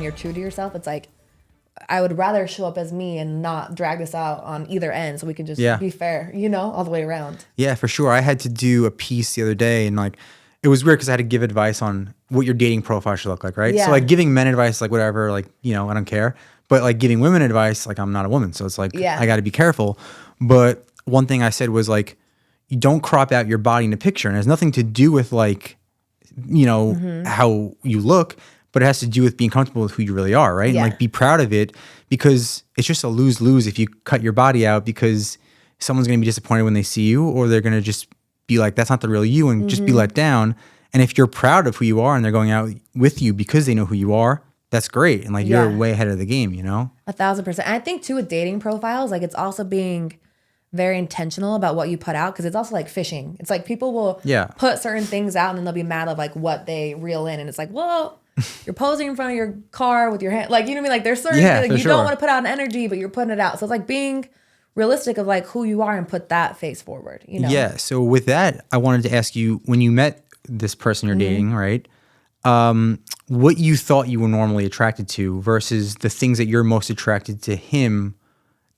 you're true to yourself, it's like, I would rather show up as me and not drag this out on either end so we can just be fair, you know, all the way around. Yeah, for sure. I had to do a piece the other day and like, it was weird because I had to give advice on what your dating profile should look like, right? Yeah. So like giving men advice, like whatever, like, you know, I don't care. But like giving women advice, like I'm not a woman. So it's like, I got to be careful. But one thing I said was like, you don't crop out your body in a picture. And it has nothing to do with like, you know, how you look, but it has to do with being comfortable with who you really are, right? And like be proud of it, because it's just a lose-lose if you cut your body out, because someone's going to be disappointed when they see you, or they're going to just be like, that's not the real you, and just be let down. And if you're proud of who you are and they're going out with you because they know who you are, that's great. And like you're way ahead of the game, you know? 1,000%. I think too with dating profiles, like it's also being very intentional about what you put out, because it's also like fishing. It's like people will put certain things out and then they'll be mad of like what they reel in. And it's like, well, you're posing in front of your car with your hand. Like, you know what I mean? Like there's certain things like, you don't want to put out an energy, but you're putting it out. So it's like being realistic of like who you are and put that face forward, you know? Yeah. So with that, I wanted to ask you, when you met this person you're dating, right? What you thought you were normally attracted to versus the things that you're most attracted to him,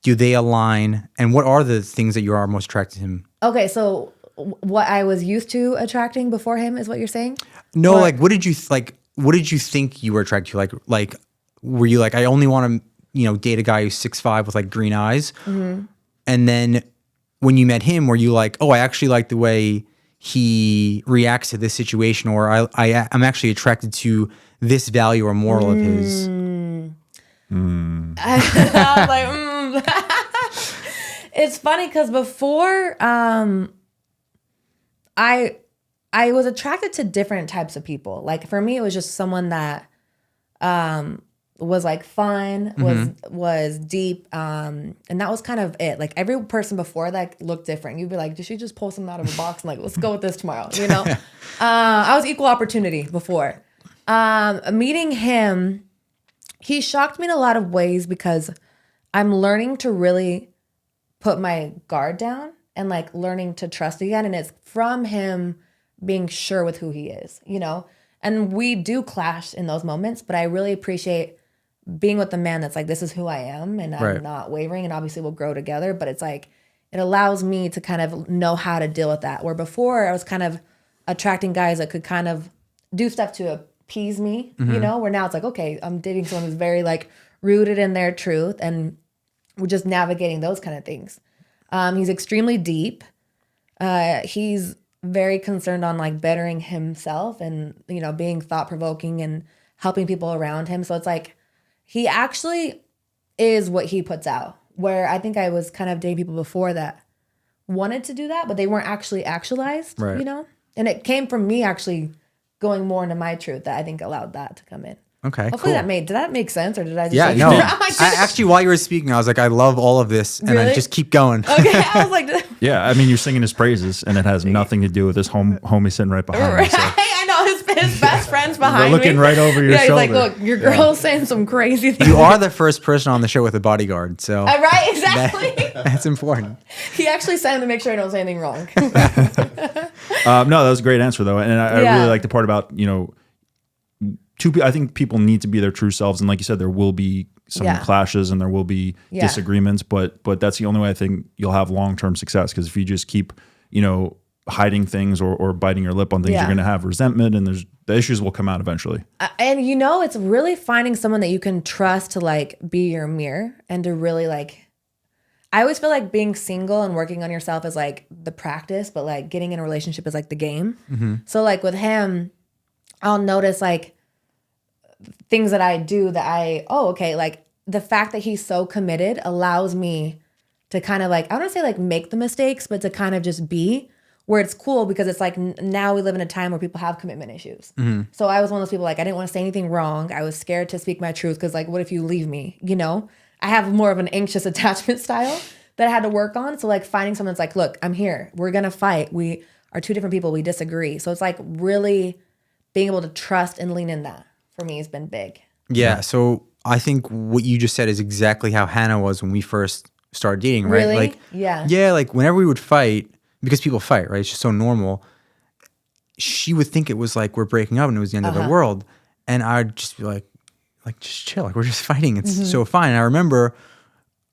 do they align? And what are the things that you are most attracted to him? Okay, so what I was used to attracting before him is what you're saying? No, or, like what did you think you were attracted to? Like were you like, I only want to, you know, date a guy who's 6'5" with like green eyes? And then when you met him, were you like, oh, I actually like the way he reacts to this situation, or I'm actually attracted to this value or moral of his? I was like, It's funny because before, I was attracted to different types of people. Like for me, it was just someone that was like fun, was deep, and that was kind of it. Like every person before that looked different. You'd be like, did she just pull something out of a box and like, let's go with this tomorrow, you know? I was equal opportunity before. Meeting him, he shocked me in a lot of ways because I'm learning to really put my guard down and like learning to trust again. And it's from him being sure with who he is, you know? And we do clash in those moments, but I really appreciate being with the man that's like, this is who I am and I'm not wavering, and obviously we'll grow together. But it's like, it allows me to kind of know how to deal with that. Where before I was kind of attracting guys that could kind of do stuff to appease me, you know, where now it's like, okay, I'm dating someone who's very like rooted in their truth, and we're just navigating those kind of things. He's extremely deep. He's very concerned on like bettering himself and, you know, being thought-provoking and helping people around him. So it's like, he actually is what he puts out, where I think I was kind of dating people before that wanted to do that, but they weren't actually actualized, you know? And it came from me actually going more into my truth that I think allowed that to come in. Okay, hopefully cool. did that make sense, or did I just I actually, while you were speaking, I was like, I love all of this, and I just keep going. Okay, I was like, yeah, I mean, you're singing his praises, and it has nothing to do with this homie sitting right behind me. So. I know his best friend's behind me. Looking right over your shoulder. He's like, look, your girl's saying some crazy things. You are the first person on the show with a bodyguard, so right, exactly. That's important. He actually sent him to make sure I don't say anything wrong. No, that was a great answer though, and I really like the part about, you know, I think people need to be their true selves, and like you said, there will be some clashes and there will be disagreements, but that's the only way I think you'll have long-term success. Because if you just keep, you know, hiding things or biting your lip on things, you're going to have resentment, and the issues will come out eventually. And you know, it's really finding someone that you can trust to like be your mirror and to really like. I always feel like being single and working on yourself is like the practice, but like getting in a relationship is like the game. So like with him, I'll notice like things that I do that like the fact that he's so committed allows me to kind of like, I don't want to say like make the mistakes, but to kind of just be where it's cool, because it's like now we live in a time where people have commitment issues. So I was one of those people, like I didn't want to say anything wrong. I was scared to speak my truth because like, what if you leave me, you know? I have more of an anxious attachment style that I had to work on. So like finding someone that's like, look, I'm here. We're going to fight. We are two different people. We disagree. So it's like really being able to trust and lean in that for me has been big. Yeah. So I think what you just said is exactly how Hannah was when we first started dating, right? Really? Like, yeah. Like whenever we would fight, because people fight, right? It's just so normal. She would think it was like we're breaking up and it was the end of the world. And I'd just be like, like, just chill. Like, we're just fighting. It's so fine. And I remember,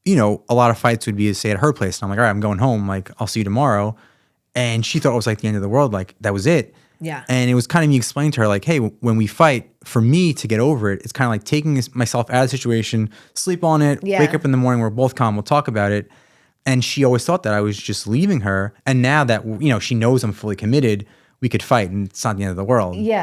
you know, a lot of fights would be, say, at her place. And I'm like, all right, I'm going home. Like, I'll see you tomorrow. And she thought it was like the end of the world. Like, that was it. Yeah. And it was kind of me explaining to her, like, hey, when we fight, for me to get over it, it's kind of like taking myself out of the situation, sleep on it, wake up in the morning, we're both calm, we'll talk about it. And she always thought that I was just leaving her. And now that, you know, she knows I'm fully committed, we could fight and it's not the end of the world. Yeah.